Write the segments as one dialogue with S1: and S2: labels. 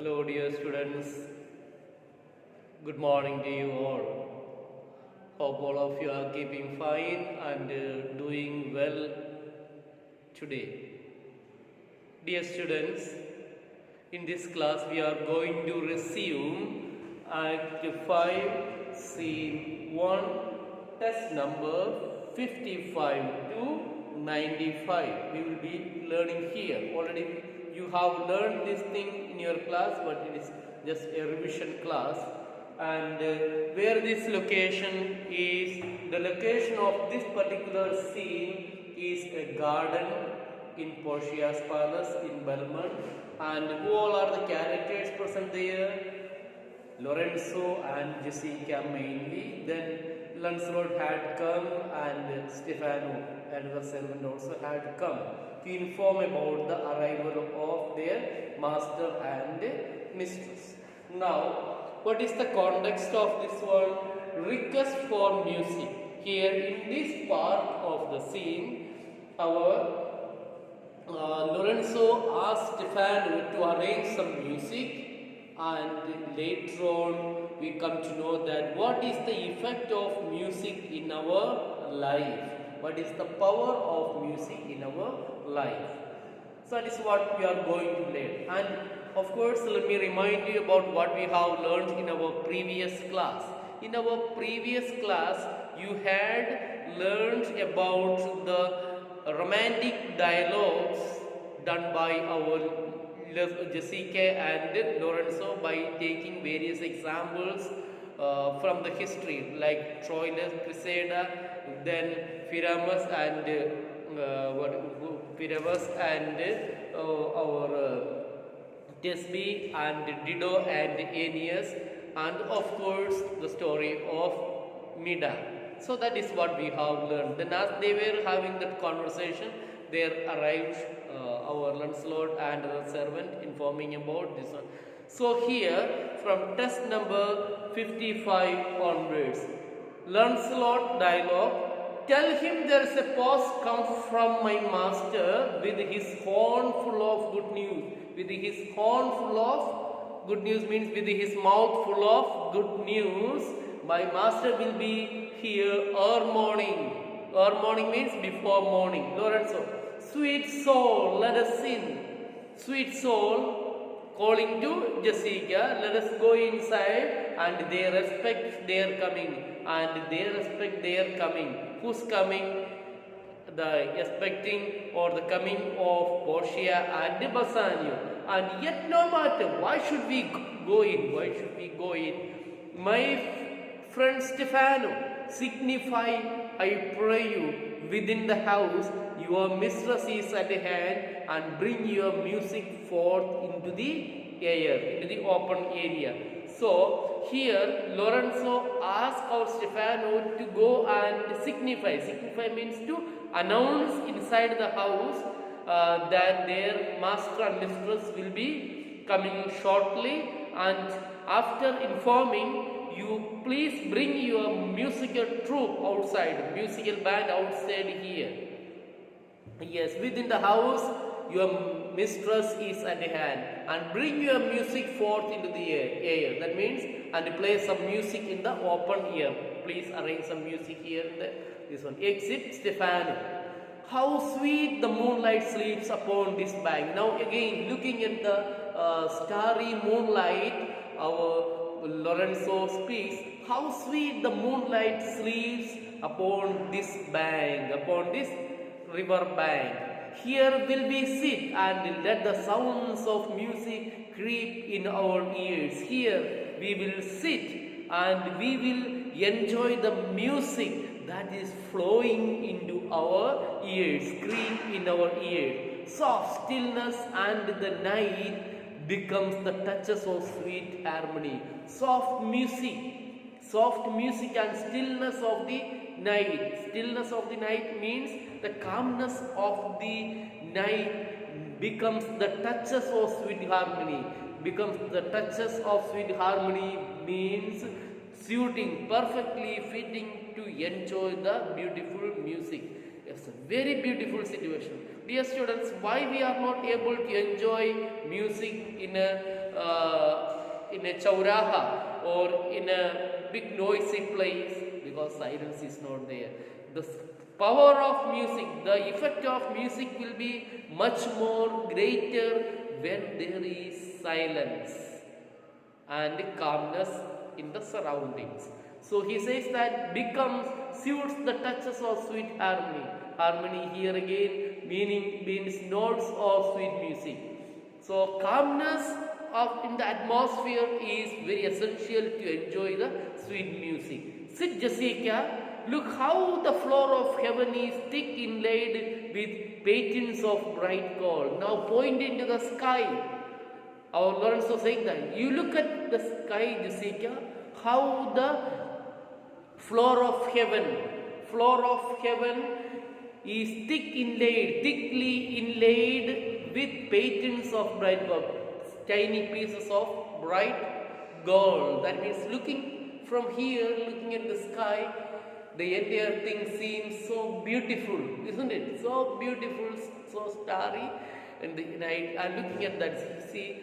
S1: Hello, dear students. Good morning to you all. Hope all of you are keeping fine and doing well today. Dear students, in this class we are going to resume Act 5, Scene 1, test number 55 to 95. We will be learning here. Already you have learned this thing in your class, but it is just a revision class. And where this location is, the location of this particular scene is a garden in Portia's palace in Belmont. And who all are the characters present there? Lorenzo and Jessica mainly. Then Lancelot had come and Stefano and the servant also had come to inform about the arrival of their master and mistress. Now, what is the context of this one? Request for music. Here in this part of the scene, our Lorenzo asked Stefano to arrange some music, and later on we come to know that what is the effect of music in our life, what is the power of music in our life. So that is what we are going to learn. And of course, let me remind you about what we have learned in our previous class. In our previous class, you had learned about the romantic dialogues done by our Jessica and Lorenzo by taking various examples from the history like Troilus Cressida, then Pyramus and our Thisbe and Dido and Aeneas, and of course the story of Mida. So that is what we have learned. Then as they were having that conversation, there arrived our Lancelot and the servant informing about this one. So here from test number 55 onwards, Lancelot dialogue. Tell him there is a post come from my master with his horn full of good news. With his horn full of good news means with his mouth full of good news. My master will be here early morning. Early morning means before morning. Lorenzo, sweet soul, let us sing. Sweet soul, calling to Jessica, let us go inside, and they respect their coming. And they respect their coming. Who's coming? The expecting or the coming of Portia and Bassanio. And yet no matter, why should we go in? Why should we go in? My friend Stefano, signify, I pray you, within the house, your mistress is at hand, and bring your music forth into the air, into the open area. So here Lorenzo asked our Stefano to go and signify. Signify means to announce inside the house that their master and mistress will be coming shortly, and after informing, you please bring your musical troupe outside, musical band outside here. Yes, within the house your mistress is at hand, and bring your music forth into the air. That means, and play some music in the open air. Please arrange some music here in this one. Exit Stefano. How sweet the moonlight sleeps upon this bank. Now again, looking at the starry moonlight, our Lorenzo speaks. How sweet the moonlight sleeps upon this bank, upon this river bank. Here will we sit and let the sounds of music creep in our ears. Here we will sit and we will enjoy the music that is flowing into our ears, creep in our ears. Soft stillness and the night becomes the touches of sweet harmony. Soft music and stillness of the night. Stillness of the night means the calmness of the night becomes the touches of sweet harmony. Becomes the touches of sweet harmony means suiting, perfectly fitting to enjoy the beautiful music. It's a very beautiful situation. Dear students, why we are not able to enjoy music in a chauraha or in a big noisy place? Because silence is not there. The power of music, the effect of music will be much more greater when there is silence and calmness in the surroundings. So he says that becomes suits the touches of sweet harmony. Harmony here again means notes of sweet music. So calmness of in the atmosphere is very essential to enjoy the sweet music. Sit Jessica, look how the floor of heaven is thick inlaid with patterns of bright gold. Now point into the sky. Our Lorenzo saying that you look at the sky, Jessica, how the floor of heaven is thickly inlaid with patterns of bright gold, tiny pieces of bright gold. That means looking from here, looking at the sky, the entire thing seems so beautiful, isn't it? So beautiful, so starry in the night. And looking at that, see,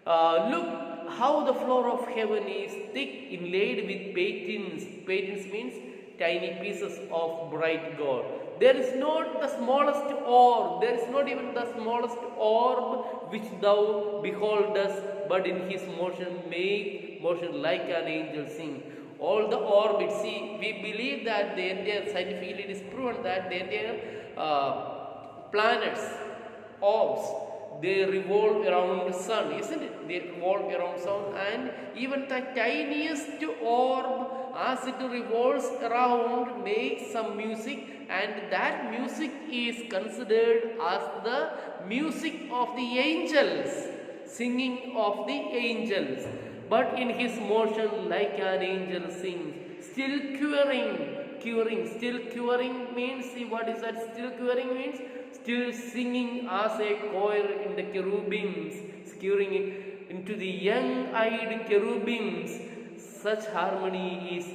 S1: look how the floor of heaven is thick inlaid with patterns. Patterns means tiny pieces of bright gold. There is not the smallest orb, there is not even the smallest orb which thou beholdest, but in his motion make motion like an angel sing. All the orbits, see, we believe that the entire scientifically it is proven that the entire planets, orbs, they revolve around the sun, isn't it? They revolve around sun, and even the tiniest orb, as it revolves around, makes some music, and that music is considered as the music of the angels, singing of the angels. But in his motion, like an angel sings, still quivering, still quivering means, see what is that? Still quivering means still singing as a choir in the cherubims, skewering into the young-eyed cherubims. Such harmony is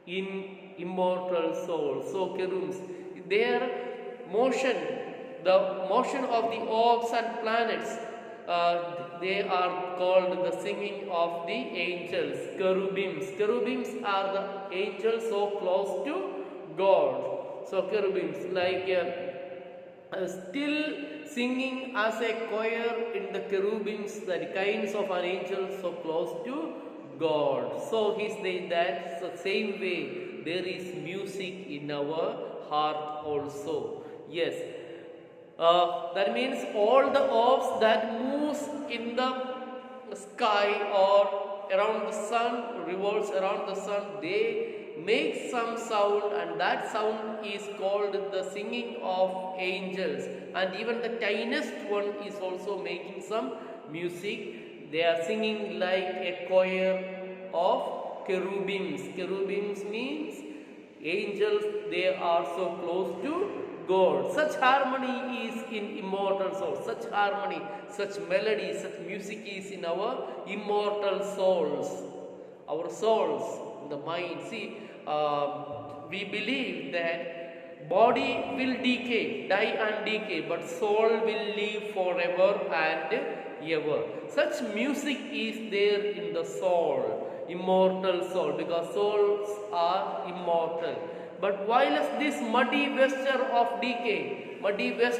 S1: in immortal soul. So cherubims, their motion, the motion of the orbs and planets, they are called the singing of the angels, cherubims. Cherubims are the angels so close to God. So cherubims like still singing as a choir in the cherubims, the kinds of an angel so close to God. So he says that the same way there is music in our heart also. Yes. That means all the orbs that moves in the sky or around the sun, revolves around the sun, they make some sound, and that sound is called the singing of angels. And even the tiniest one is also making some music. They are singing like a choir of cherubims. Cherubims means angels, they are so close to God. Such harmony is in immortal soul. Such harmony, such melody, such music is in our immortal souls. Our souls, the mind. See, we believe that body will decay, die and decay, but soul will live forever and ever. Such music is there in the soul, immortal soul, because souls are immortal. But whilst this muddy vesture of decay refers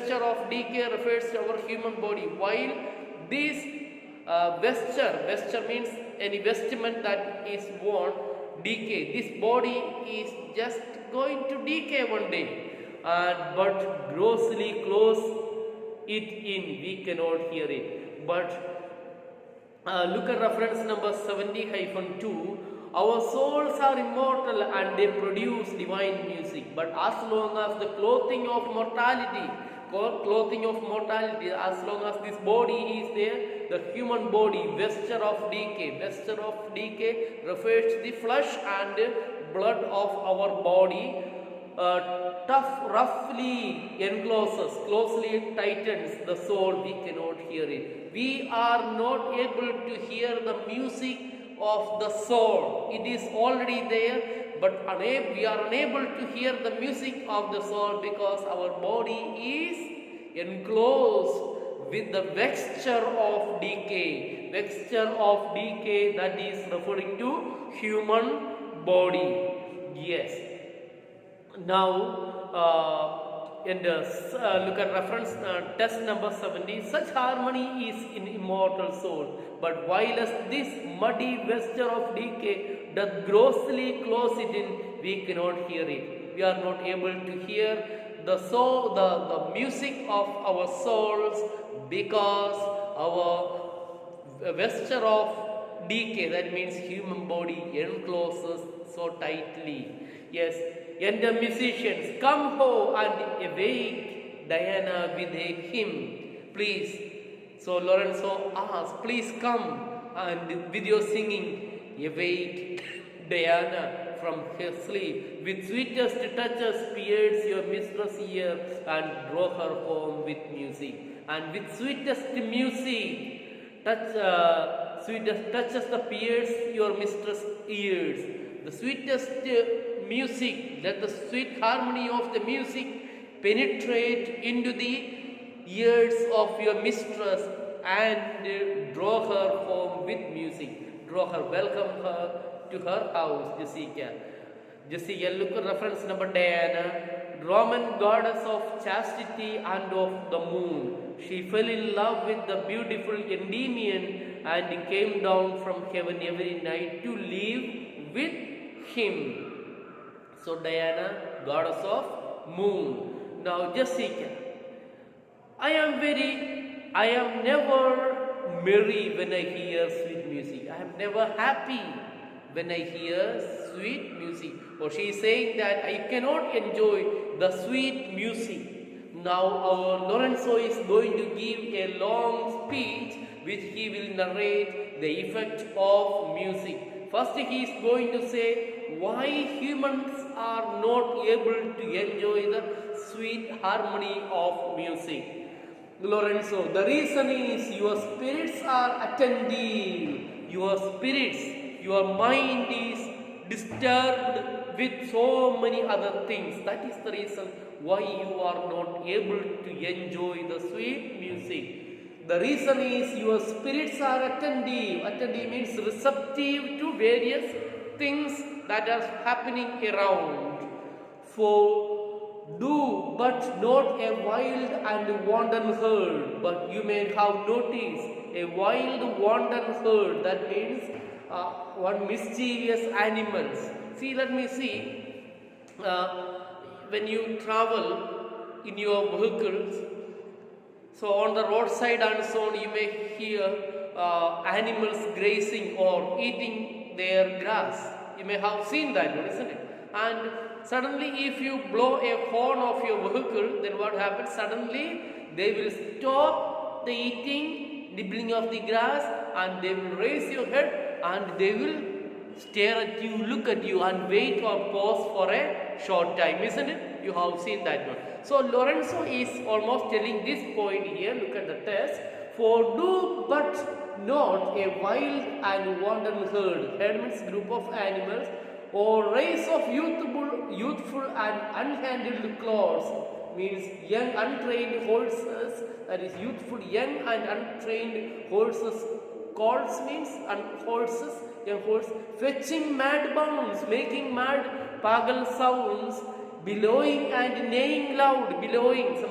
S1: to our human body, while this vesture means any vestment that is worn, decay, this body is just going to decay one day, but grossly close it in, we cannot hear it. But look at reference number 70-2. Our souls are immortal and they produce divine music. But as long as the clothing of mortality, as long as this body is there, the human body, vesture of decay refers to the flesh and blood of our body. Roughly encloses, closely tightens the soul, we cannot hear it. We are not able to hear the music of the soul. It is already there, but we are unable to hear the music of the soul because our body is enclosed with the vesture of decay. Vesture of decay, that is referring to human body. Yes. Now, and look at reference test number 70. Such harmony is in immortal soul, but whilst this muddy vesture of decay doth grossly close it in, we cannot hear it. We are not able to hear the soul, the music of our souls, because our vesture of decay, that means human body, encloses so tightly. Yes, and the musicians, come ho and awake Diana with a hymn, please. So Lorenzo asks, please come and with your singing, awake Diana from her sleep. With sweetest touches pierce your mistress' ear and draw her home with music. And with sweetest music, sweetest touches the pierce your mistress' ears. The sweetest music, let the sweet harmony of the music penetrate into the ears of your mistress and draw her home with music. Draw her, welcome her to her house, Jessica. Jessica, look at reference number Diana, Roman goddess of chastity and of the moon. She fell in love with the beautiful Endymion and came down from heaven every night to live with him. So Diana, goddess of moon. Now Jessica, I am never merry when I hear sweet music. I am never happy when I hear sweet music. Or she is saying that I cannot enjoy the sweet music. Now our Lorenzo is going to give a long speech which he will narrate the effect of music. First he is going to say why humans are not able to enjoy the sweet harmony of music. Lorenzo, the reason is your spirits are attentive. Your spirits, your mind is disturbed with so many other things. That is the reason why you are not able to enjoy the sweet music. The reason is your spirits are attentive. Attentive means receptive to various things that are happening around. For do but not a wild and wanton herd. But you may have noticed a wild wanton herd, that means one mischievous animals. See, let me see. When you travel in your vehicles, so on the roadside and so on, you may hear animals grazing or eating their grass. You may have seen that, isn't it? And suddenly if you blow a horn of your vehicle, then what happens? Suddenly they will stop the eating, nibbling of the grass, and they will raise your head and they will stare at you, look at you and wait or pause for a short time, isn't it? You have seen that one. So Lorenzo is almost telling this point here. Look at the text. For do but not a wild and wanton herd. Herd means group of animals, or race of youthful and unhandled clods, means young untrained horses, that is youthful young and untrained horses. Colts means horses, young horse, fetching mad bounds, making mad pagal sounds, bellowing and neighing loud, bellowing,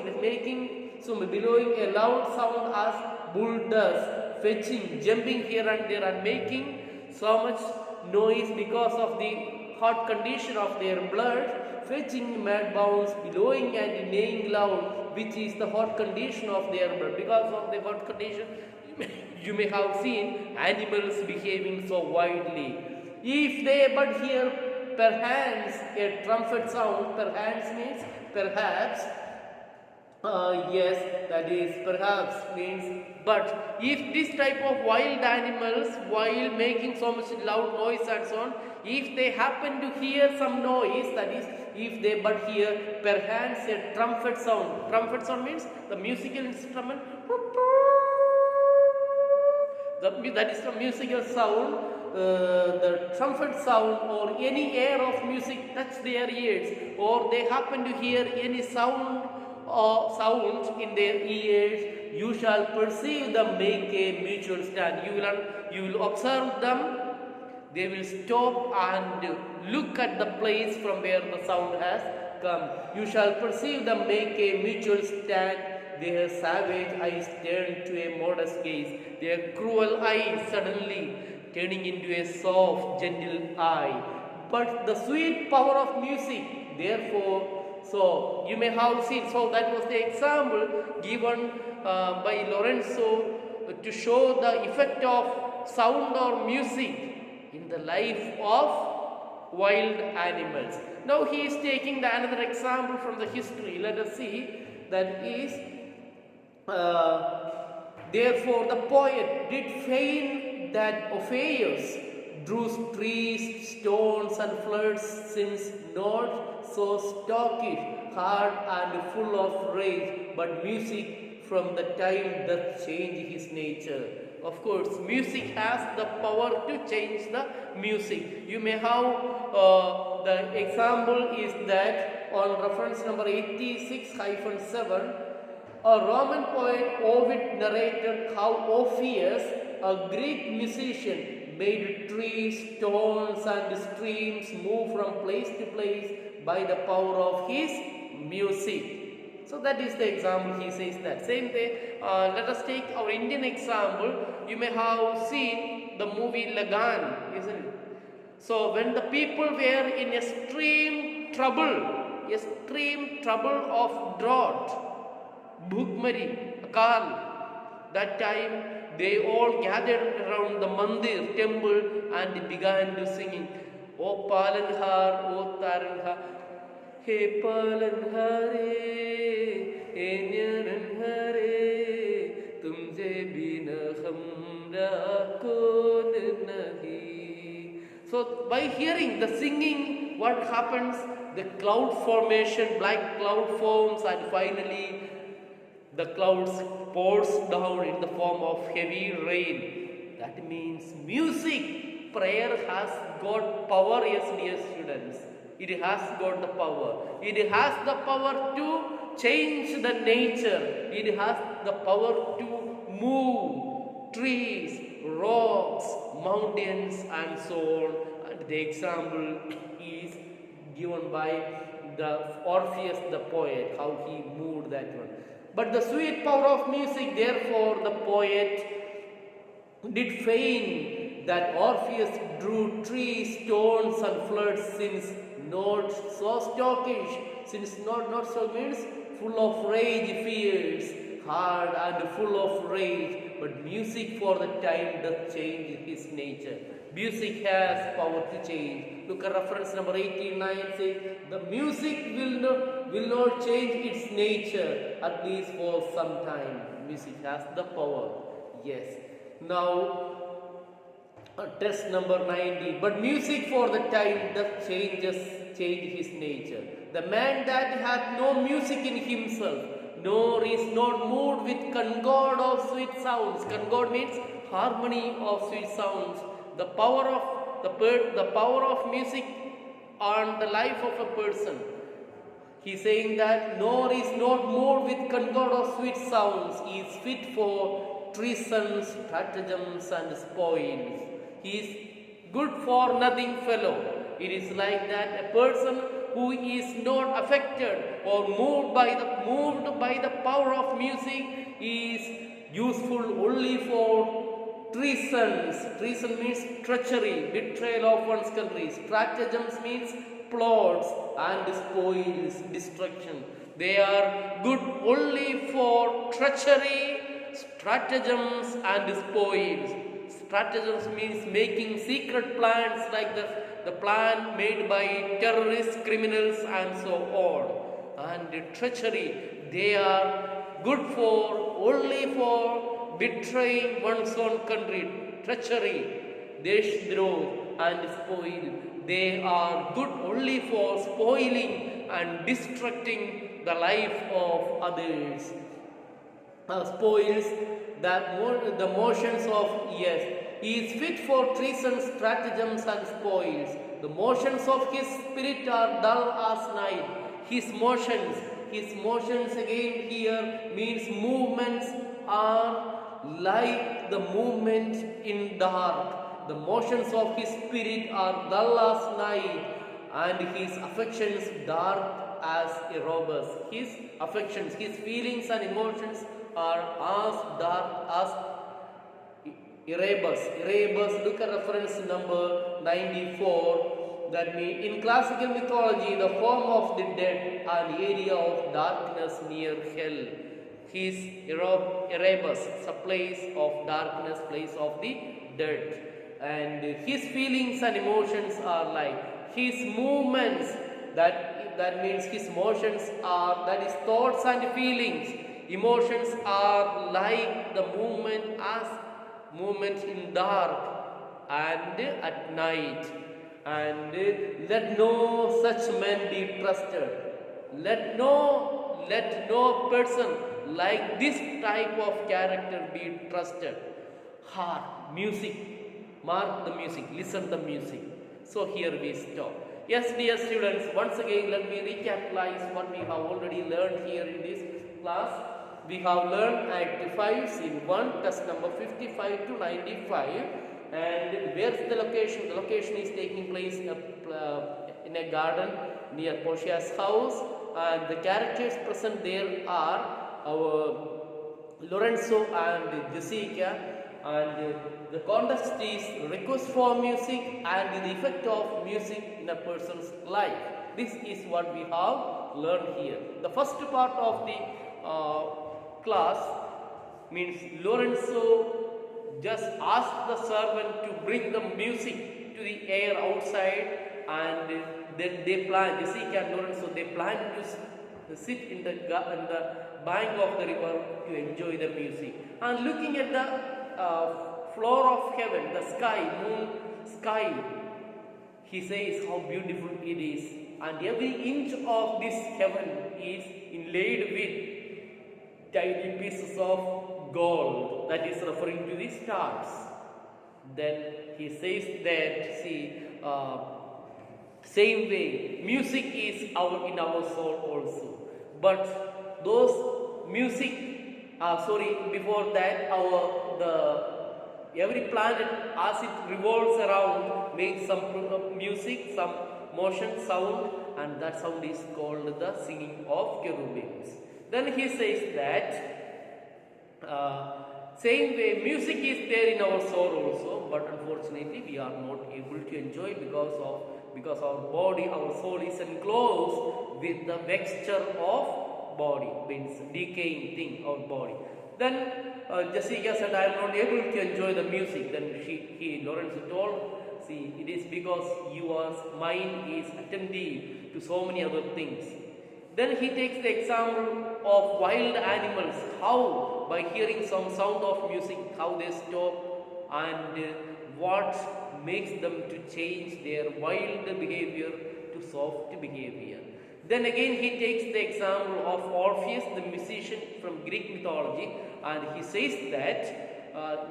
S1: bellowing a loud sound as bull does, fetching, jumping here and there and making so much noise because of the hot condition of their blood, fetching mad bounds, bellowing and neighing loud, which is the hot condition of their blood. Because of the hot condition, you may have seen animals behaving so wildly. If they but hear perhaps a trumpet sound, perhaps means perhaps, yes, that is perhaps means but. If this type of wild animals, while making so much loud noise and so on, if they happen to hear some noise, that is, if they but hear perhaps a trumpet sound. Trumpet sound means the musical instrument. That is the musical sound. The trumpet sound or any air of music touch their ears, or they happen to hear any sound sounds in their ears, you shall perceive them make a mutual stand. You will observe them. They will stop and look at the place from where the sound has come. You shall perceive them make a mutual stand. Their savage eyes turn to a modest gaze. Their cruel eyes suddenly turning into a soft, gentle eye. But the sweet power of music, therefore, so you may have seen, so that was the example given by Lorenzo to show the effect of sound or music in the life of wild animals. Now he is taking another example from the history. Let us see. That is, therefore the poet did feign that Orpheus drew trees, stones and floods, since not so stockish, hard and full of rage, but music from the time doth change his nature. Of course, music has the power to change the music. You may have the example is that on reference number 86-7, a Roman poet Ovid narrated how Orpheus, a Greek musician, made trees, stones and streams move from place to place by the power of his music. So that is the example he says that. Same way, let us take our Indian example. You may have seen the movie Lagan, isn't it? So when the people were in extreme trouble of drought, Bhukmari, Akal, that time they all gathered around the mandir, temple, and began to singing, O Palanhar, O Taranhar, He Palanhare, He Nyaranhare, Tumse bina hamra kon nahi. So by hearing the singing, what happens? The cloud formation, black cloud forms, and finally the clouds pours down in the form of heavy rain. That means music, prayer has got power, yes dear students. It has got the power. It has the power to change the nature. It has the power to move trees, rocks, mountains and so on. And the example is given by the Orpheus the poet, how he moved that one. But the sweet power of music, therefore the poet did feign that Orpheus drew trees, stones and floods, since not so stockish, since not so means full of rage, fears, hard and full of rage, but music for the time doth change his nature. Music has power to change. Look at reference number 89, says the music will not change its nature, at least for some time. Music has the power. Yes. Now test number 90. But music for the time doth change his nature. The man that hath no music in himself, nor is not moved with concord of sweet sounds. Concord means harmony of sweet sounds. The power of music on the life of a person. He is saying that nor is not moved with concord of sweet sounds. He is fit for treason, stratagems and spoils. He is good for nothing fellow. It is like that a person who is not affected or moved by the power of music is useful only for treasons. Treason means treachery, betrayal of one's country. Stratagems means plots and spoils, destruction. They are good only for treachery, stratagems and spoils. Stratagems means making secret plans like the plan made by terrorists, criminals and so on. And treachery, they are good only for betraying one's own country. Treachery, Deshdrah and spoil, they are good only for spoiling and destructing the life of others. Spoils the motions of, yes, he is fit for treason, stratagems and spoils. The motions of his spirit are dull as night. His motions, his motions again here means movements are like the movement in dark. The motions of his spirit are dull as night, and his affections dark as a robber's. His affections, his feelings and emotions are as dark as Erebus. Erebus, look at reference number 94. That means in classical mythology, the home of the dead, an area of darkness near hell. His Erebus, a place of darkness, place of the dead. And his feelings and emotions are like his movements. That means his motions are, that is thoughts and feelings. Emotions are like the movement in dark and at night. And let no such men be trusted. Let no person like this type of character be trusted. Heart, music, mark the music, listen the music. So here we stop. Yes, dear students, once again let me recapitalize what we have already learned here in this class. We have learned Act 5, Scene 1, test number 55 to 95. And where is the location? The location is taking place in a garden near Portia's house. And the characters present there are our Lorenzo and Jessica. And the context is request for music and the effect of music in a person's life. This is what we have learned here. The first part of the class means Lorenzo just asked the servant to bring the music to the air outside, and then they plan, Jessica and Lorenzo, they plan to sit in the bank of the river to enjoy the music. And looking at the floor of heaven, the sky, moon, sky, he says how beautiful it is. And every inch of this heaven is inlaid with tiny pieces of gold. That is referring to the stars. Then he says that, see, same way, music is in our soul also. But those music, before that, every planet as it revolves around makes some music, some motion, sound, and that sound is called the singing of cherubims. Then he says that same way music is there in our soul also, but unfortunately we are not able to enjoy because our body, our soul is enclosed with the vesture of body, means decaying thing, our body. Then Jessica said, I am not able to enjoy the music. Then Lorenzo told, see, it is because your mind is attentive to so many other things. Then he takes the example of wild animals, how by hearing some sound of music, how they stop and what makes them to change their wild behavior to soft behavior. Then again he takes the example of Orpheus, the musician from Greek mythology, and he says that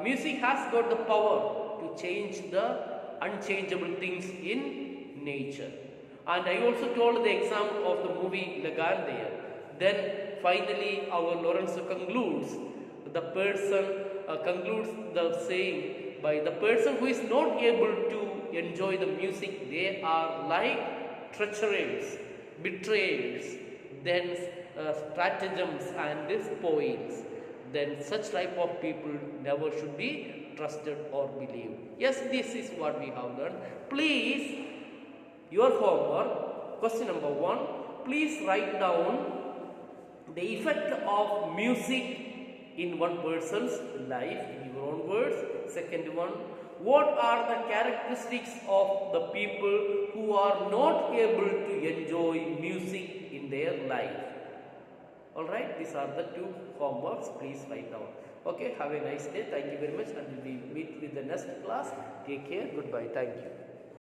S1: music has got the power to change the unchangeable things in nature. And I also told the example of the movie Lagan there. Then finally our Lorenzo concludes the saying by the person who is not able to enjoy the music, they are like treacherous, betrayers, then stratagems and spoils. Then such type of people never should be trusted or believed. Yes, this is what we have learned. Please, your homework, question number 1, please write down the effect of music in one person's life in your own words. Second one, what are the characteristics of the people who are not able to enjoy music in their life? Alright, these are the 2 homeworks. Please write down. Okay, have a nice day. Thank you very much, and we meet with the next class. Take care. Goodbye. Thank you.